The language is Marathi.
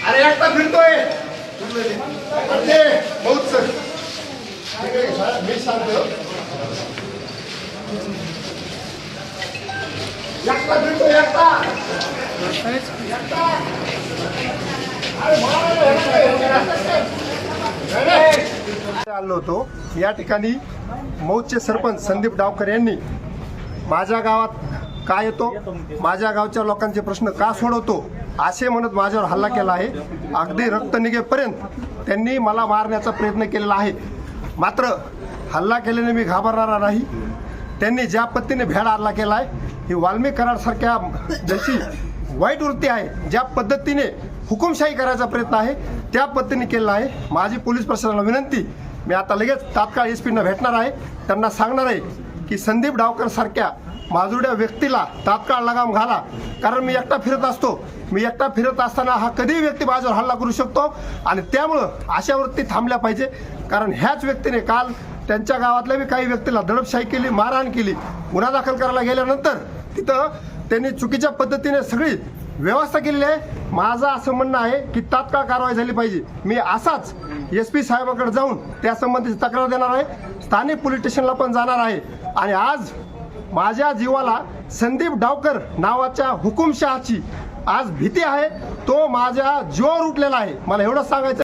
अरे एकटा फिरतोय बहुत सर मी सांगतो एकटा फिरतोय एकटा आलो होतो या ठिकाणी मौजचे सरपंच संदीप डावकर यांनी माझ्या गावात का येतो, माझ्या गावच्या लोकांचे प्रश्न का सोडवतो असे म्हणत माझ्यावर हल्ला केला आहे। अगदी रक्त निघेपर्यंत त्यांनी मला मारण्याचा प्रयत्न केलेला आहे। मात्र हल्ला केल्याने मी घाबरणार नाही। त्यांनी ज्या पद्धतीने भ्याड हल्ला केला आहे ही वाल्मिक कराडसारख्या जशी वाईट वृत्ती आहे, ज्या पद्धतीने हुकुमशाही करायचा प्रयत्न आहे त्या पद्धतीने केलेला आहे। माझी पोलीस प्रशासनाला विनंती, मी आता लगेच तात्काळ एसपींना भेटणार आहे, त्यांना सांगणार आहे की संदीप डावकर सारख्या माजुड्या व्यक्तीला तात्काळ लगाम घाला। कारण मी एकटा फिरत असतो, मी एकटा फिरत असताना हा कधीही व्यक्ती माझ्यावर हल्ला करू शकतो आणि त्यामुळं अशा वृत्ती थांबल्या पाहिजे। कारण ह्याच व्यक्तीने काल त्यांच्या गावातल्या बी काही व्यक्तीला दडपशाही केली, मारहाण केली। गुन्हा दाखल करायला गेल्यानंतर तिथं त्यांनी चुकीच्या पद्धतीने सगळी व्यवस्था केलेली आहे। माझं असं म्हणणं आहे की तात्काळ कारवाई झाली पाहिजे। मी असाच एसपी साहेबांकडे जाऊन त्या संबंधीची तक्रार देणार आहे, स्थानिक पोलीस स्टेशनला पण जाणार आहे। आणि आज माझ्या जीवाला संदीप डावकर नावाच्या हुकुमशहाची आज भीती आहे, तो माझ्या जीवावर उठलेला आहे। मला एवढं सांगायचं